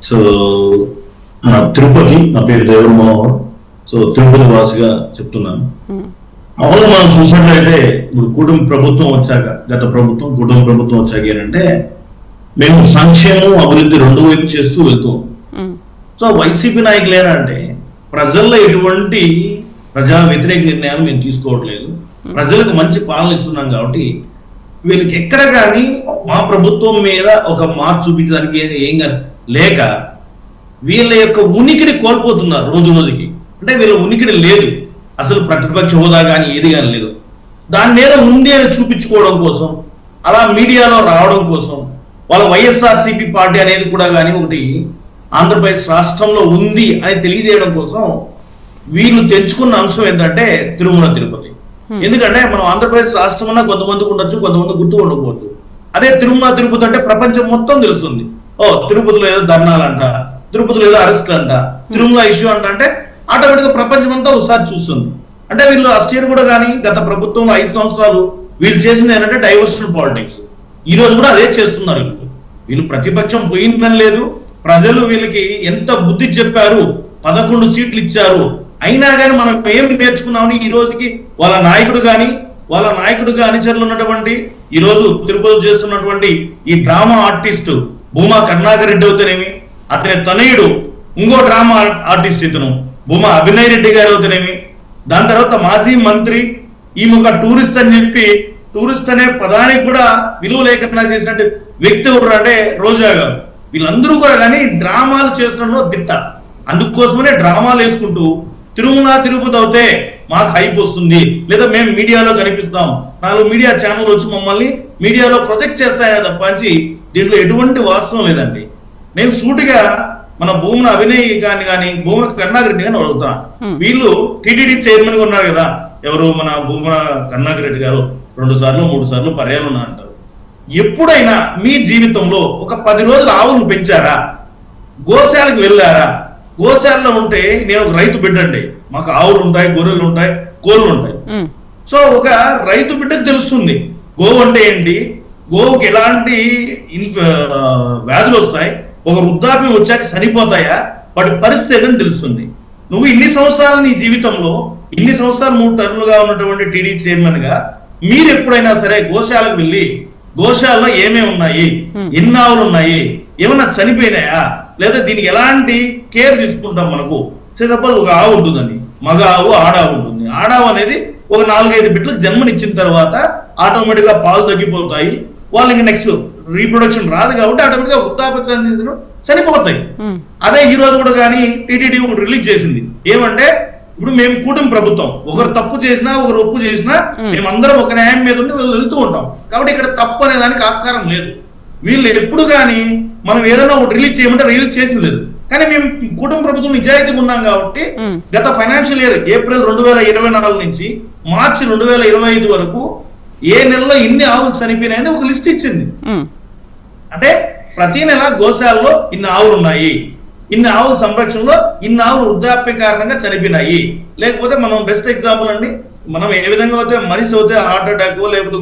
So నా తిరుపతి, నా పేరు దేవర మనోహర్. సో తిరుపతి వాసిగా చెప్తున్నాను. మామూలుగా మనం చూసినట్లయితే ఇప్పుడు కూటమి ప్రభుత్వం వచ్చాక, గత ప్రభుత్వం కూటమి ప్రభుత్వం వచ్చాక ఏంటంటే మేము సంక్షేమం అభివృద్ధి రెండు వైపు చేస్తూ వెళ్తాం. సో వైసీపీ నాయకులు ఏంటంటే ప్రజల్లో ఎటువంటి ప్రజా వ్యతిరేక నిర్ణయాలు మేము తీసుకోవట్లేదు, ప్రజలకు మంచి పాలన ఇస్తున్నాం కాబట్టి వీళ్ళకి ఎక్కడ కానీ మా ప్రభుత్వం మీద ఒక మార్పు చూపించడానికి ఏం లేక వీళ్ళ యొక్క ఉనికిని కోల్పోతున్నారు రోజు రోజుకి. అంటే వీళ్ళ ఉనికిని లేదు, అసలు ప్రతిపక్ష హోదా కానీ ఏది కానీ లేదు. దాని మీద ఉంది అని చూపించుకోవడం కోసం, అలా మీడియాలో రావడం కోసం, వాళ్ళ వైఎస్ఆర్సీపీ పార్టీ అనేది కూడా కానీ ఒకటి ఆంధ్రప్రదేశ్ రాష్ట్రంలో ఉంది అని తెలియజేయడం కోసం వీళ్ళు తెచ్చుకున్న అంశం ఏంటంటే తిరుమల తిరుపతి. ఎందుకంటే మనం ఆంధ్రప్రదేశ్ రాష్ట్రం అన్నా కొంతమందికి ఉండొచ్చు, కొంతమంది గుర్తు ఉండకపోవచ్చు. అదే తిరుమల తిరుపతి అంటే ప్రపంచం మొత్తం తెలుస్తుంది. ఓ తిరుపతిలో ఏదో ధర్నాలంట, తిరుపతిలో ఏదో అరెస్ట్ అంట, తిరుమల ఇష్యూ అంటే ఆటోమేటిక్ గా ప్రపంచం అంతా ఒకసారి చూస్తుంది. అంటే వీళ్ళు లాస్ట్ ఇయర్ కూడా కానీ గత ప్రభుత్వంలో 5 సంవత్సరాలు వీళ్ళు చేసింది ఏంటంటే డైవర్షన్ పాలిటిక్స్. ఈ రోజు కూడా అదే చేస్తున్నారు. వీళ్ళు ప్రతిపక్షం పోయిందని లేదు, ప్రజలు వీళ్ళకి ఎంత బుద్ధి చెప్పారు, 11 సీట్లు ఇచ్చారు, అయినా కానీ మనం ఏం నేర్చుకున్నామని ఈ రోజుకి వాళ్ళ నాయకుడుగా అనుచరులు ఉన్నటువంటి ఈ రోజు తిరుపతి చేస్తున్నటువంటి ఈ డ్రామా ఆర్టిస్ట్ భూమా కరుణాకర్ రెడ్డి అవుతానేమి, అతని తనయుడు ఇంకో డ్రామా ఆర్టిస్ట్ ఇతను భూమా అభినయ్ రెడ్డి గారు అవుతానేమి, దాని తర్వాత మాజీ మంత్రి ఈమె ఒక టూరిస్ట్ అని చెప్పి టూరిస్ట్ అనే పదానికి కూడా విలువ లేకుండా చేసినట్టు వ్యక్తి ఎవరు అంటే రోజా గారు. వీళ్ళందరూ కూడా కానీ డ్రామాలు చేస్తున్న దిట్ట. అందుకోసమనే డ్రామాలు వేసుకుంటూ తిరుమల తిరుపతి అవుతే మాకు హైప్ వస్తుంది, లేదా మేము మీడియాలో కనిపిస్తాం, 4 మీడియా ఛానల్ వచ్చి మమ్మల్ని మీడియాలో ప్రొజెక్ట్ చేస్తాయనే తప్పించి దీంట్లో ఎటువంటి వాస్తవం లేదండి. నేను సూటిగా మన భూమన అభినయ్ కానీ భూమన కరుణాకర్ రెడ్డి గారిని అడుగుతాను. వీళ్ళు టీటీడీ చైర్మన్ గా ఉన్నారు కదా, ఎవరు మన భూమన కరుణాకర్ రెడ్డి గారు 2 సార్లు 3 సార్లు పర్యాలు అంటారు. ఎప్పుడైనా మీ జీవితంలో ఒక 10 రోజులు ఆవును పెంచారా? గోశాలకు వెళ్ళారా? గోశాలలో ఉంటే నేను ఒక రైతు బిడ్డండి, మాకు ఆవులు ఉంటాయి, గొర్రెలు ఉంటాయి, కోళ్ళు ఉంటాయి. సో ఒక రైతు బిడ్డకు తెలుస్తుంది గోవు అంటే ఏంటి, గోవుకి ఎలాంటి వ్యాధులు వస్తాయి, ఒక వృద్ధాప్యం వచ్చాక చనిపోతాయా, వాటి పరిస్థితి ఏదని తెలుస్తుంది. నువ్వు ఇన్ని సంవత్సరాలు నీ జీవితంలో 3 టర్ములుగా ఉన్నటువంటి టీడీ చైర్మన్ గా మీరు ఎప్పుడైనా సరే గోశాలకు వెళ్ళి గోశాలలో ఏమేమి ఉన్నాయి, ఎన్ని ఆవులు ఉన్నాయి, ఏమన్నా చనిపోయినాయా, లేదా దీనికి ఎలాంటి కేర్ తీసుకుంటాం? మనకు సపోజ్ ఒక ఆవు ఉంటుందండి, మగ ఆవు ఆడావు ఉంటుంది. ఆడావు అనేది ఒక 4-5 బిడ్డలకు జన్మనిచ్చిన తర్వాత ఆటోమేటిక్ గా పాలు తగ్గిపోతాయి, వాళ్ళకి నెక్స్ట్ రీప్రొడక్షన్ రాదు కాబట్టి ఆటోమేటిక్ గా వృద్ధాప్య చనిపోతాయి. అదే ఈ రోజు కూడా కానీ టీటీడీ ఒకటి రిలీజ్ చేసింది ఏమంటే, ఇప్పుడు మేము కూటమి ప్రభుత్వం, ఒకరు తప్పు చేసినా ఒకరు ఒప్పు చేసినా మేమందరం ఒక న్యాయం మీద ఉండి వెళ్తూ ఉంటాం. కాబట్టి ఇక్కడ తప్పు అనే దానికి ఆస్కారం లేదు. వీళ్ళు ఎప్పుడు కానీ మనం ఏదైనా ఒకటి రిలీజ్ చేయమంటే రిలీజ్ చేసింది లేదు. కానీ మేము కూటమి ప్రభుత్వం నిజాయితీగా ఉన్నాం కాబట్టి గత ఫైనాన్షియల్ ఇయర్ ఏప్రిల్ 2024 నుంచి మార్చి 2025 వరకు ఏ నెలలో ఇన్ని ఆవులు చనిపోయినాయని ఒక లిస్ట్ ఇచ్చింది. అంటే ప్రతి నెల గోశాలలో ఇన్ని ఆవులు ఉన్నాయి, ఇన్ని ఆవుల సంరక్షణలో ఇన్ని ఆవులు వృద్ధాప్య కారణంగా చనిపోయినాయి. లేకపోతే మనం బెస్ట్ ఎగ్జాంపుల్ అండి, మనం ఏ విధంగా అయితే మనిషి అవుతే హార్ట్ అటాక్, లేకపోతే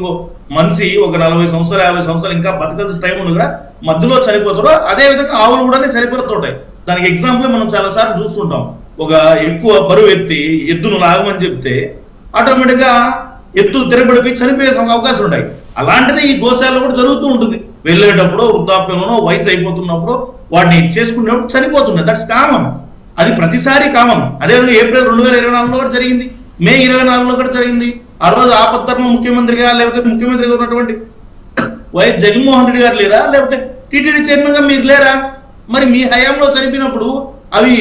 మనిషి ఒక 40 సంవత్సరాలు 50 సంవత్సరాలు ఇంకా బతకాల్సిన టైం ఉంది కూడా మధ్యలో చనిపోతారో అదే విధంగా ఆవులు కూడా చనిపోతుంటాయి. దానికి ఎగ్జాంపుల్ మనం చాలా సార్లు చూస్తుంటాం. ఒక ఎక్కువ బరువు ఎద్దును లాగమని చెప్తే ఆటోమేటిక్ గా ఎద్దు తిరగబడిపోయి చనిపోయే అవకాశం ఉంటాయి. అలాంటిది ఈ గోశాలలో కూడా జరుగుతూ ఉంటుంది. వెళ్ళేటప్పుడు వృద్ధాప్యంలో వయసు అయిపోతున్నప్పుడు వాటిని చేసుకునేటప్పుడు చనిపోతున్నాయి. దట్స్ కామన్, అది ప్రతిసారి కామన్. అదేవిధంగా ఏప్రిల్ 2024 కూడా జరిగింది, మే 24 కూడా జరిగింది. ఆ రోజు ఆపద్ధర్మ ముఖ్యమంత్రిగా లేకపోతే ముఖ్యమంత్రిగా ఉన్నటువంటి వైఎస్ జగన్మోహన్ రెడ్డి గారు లేరా, లేకపోతే టీటీడీ చైర్మన్ గా మీరు లేరా? మరి మీ హయాంలో చనిపోయినప్పుడు అవి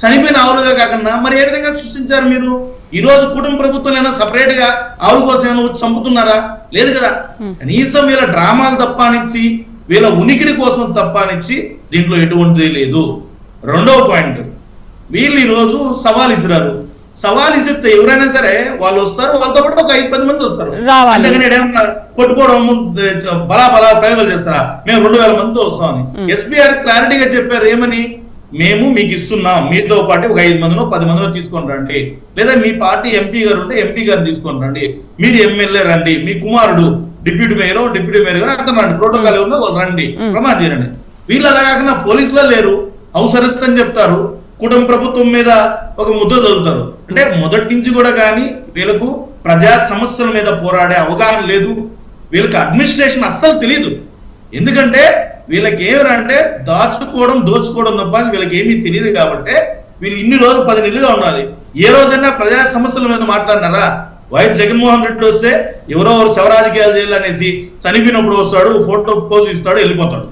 చనిపోయిన ఆవులుగా కాకుండా మరి ఏ విధంగా సృష్టించారు మీరు? ఈ రోజు కూటమి ప్రభుత్వం ఏమైనా సపరేట్ గా ఆవుల కోసం ఏమైనా చంపుతున్నారా? లేదు కదా. కనీసం వీళ్ళ డ్రామాలు తప్పానిచ్చి, వీళ్ళ ఉనికిడి కోసం తప్పానిచ్చి దీంట్లో ఎటువంటిది లేదు. రెండవ పాయింట్, వీళ్ళు ఈ రోజు సవాల్ ఇచ్చిరారు. సవాల్ ఇస్తే ఎవరైనా సరే వాళ్ళు వస్తారు, వాళ్ళతో పాటు ఒక 5-10 మంది వస్తారు. అందుకని ఏమన్నా కొట్టుకోవడం బలా ప్రయోగాలు చేస్తారా? మేము 2000 మందితో వస్తామని ఎస్పీఆర్ క్లారిటీగా చెప్పారు. ఏమని? మేము మీకు ఇస్తున్నాం, మీతో పాటు ఒక 5 మందినో 10 మందినో తీసుకొని రండి, లేదా మీ పార్టీ ఎంపీ గారు ఉంటే ఎంపీ గారిని తీసుకొని రండి, మీరు ఎమ్మెల్యే రండి, మీ కుమారుడు డిప్యూటీ మేయర్ గారు అతను రండి, ప్రోటోకాల్ ఏమన్నా వాళ్ళు రండి, ప్రమాదం చేయండి. వీళ్ళు అలా కాకుండా పోలీసులో లేరు, హౌస్ అరెస్ట్ అని చెప్తారు, కుటుంబ ప్రభుత్వం మీద ఒక ముద్ద చదువుతారు. అంటే మొదటి నుంచి కూడా కానీ వీళ్ళకు ప్రజా సమస్యల మీద పోరాడే అవగాహన లేదు, వీళ్ళకి అడ్మినిస్ట్రేషన్ అస్సలు తెలియదు. ఎందుకంటే వీళ్ళకి ఏమంటే దోచుకోవడం తప్ప వీళ్ళకి ఏమీ తెలియదు. కాబట్టి వీళ్ళు ఇన్ని రోజులు 10 నెలలుగా ఉండాలి. ఏ రోజైనా ప్రజా సమస్యల మీద మాట్లాడినారా? వైఎస్ జగన్మోహన్ రెడ్డి వస్తే ఎవరో శవరాజకీయాలు చేయాలనేసి చనిపోయినప్పుడు వస్తాడు, ఫోటో పోజ్ ఇస్తాడు, వెళ్ళిపోతాడు.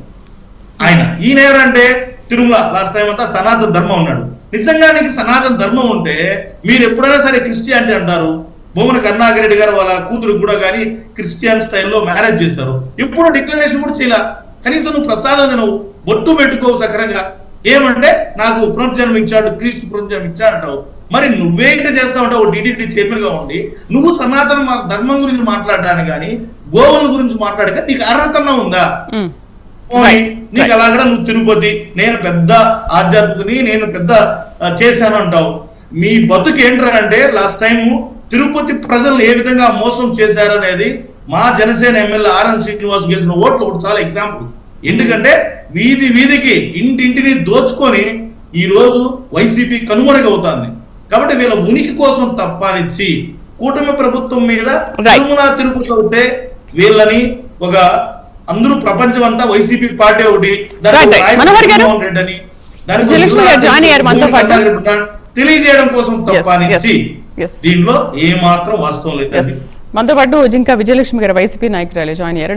ఈయన ఎవరంటే తిరుమల లాస్ట్ టైం అంతా సనాతన ధర్మం ఉన్నాడు. నిజంగా నీకు సనాతన ధర్మం ఉంటే మీరు ఎప్పుడైనా సరే క్రిస్టియానిటీ అంటారు. భూమన కరుణాకరెడ్డి గారు వాళ్ళ కూతురు కూడా కానీ క్రిస్టియన్ స్టైల్లో మ్యారేజ్ చేస్తారు. ఎప్పుడు డిక్లరేషన్ కూడా చేయాల. కనీసం నువ్వు ప్రసాదం నువ్వు బొట్టు పెట్టుకోవు సకరంగా. ఏమంటే నాకు పునర్జన్మ ఇచ్చాడు, క్రీస్తు పునర్జన్మ ఇచ్చాడు అంటావు. మరి నువ్వే ఇట్లా చేస్తా ఉంటావు టీటీడీ చైర్మన్ గా ఉండి. నువ్వు సనాతన ధర్మం గురించి మాట్లాడడానికి కానీ గోవుల గురించి మాట్లాడక నీకు అర్హత ఉందా? నీకు అలాగ నువ్వు తిరుపతి నేను పెద్ద ఆధ్యాత్మికని నేను పెద్ద చేశాను అంటావు. మీ బతుకు ఏంటంటే లాస్ట్ టైం తిరుపతి ప్రజలను ఏ విధంగా మోసం చేశారనేది మా జనసేన ఎమ్మెల్యే ఆర్ఎన్ శ్రీనివాస్ గెలిచిన ఓట్లు ఒకటి చాలా ఎగ్జాంపుల్. ఎందుకంటే వీధికి ఇంటింటిని దోచుకొని ఈ రోజు వైసీపీ కనుమరుగవుతుంది. కాబట్టి వీళ్ళ ఉనికి కోసం తప్పనిచ్చి కూటమి ప్రభుత్వం మీద తిరుపతి అవుతే వీళ్ళని ఒక అందరూ ప్రపంచం అంతా వైసీపీ పార్టీ ఒకటి తెలియజేయడం కోసం తప్పనిచ్చి దీనిలో ఏ మాత్రం వాస్తవం లేదు. మనతో పాటు జింకా విజయలక్ష్మి గారు వైసీపీ నాయకురాలు జాయిన్ అయ్యారు.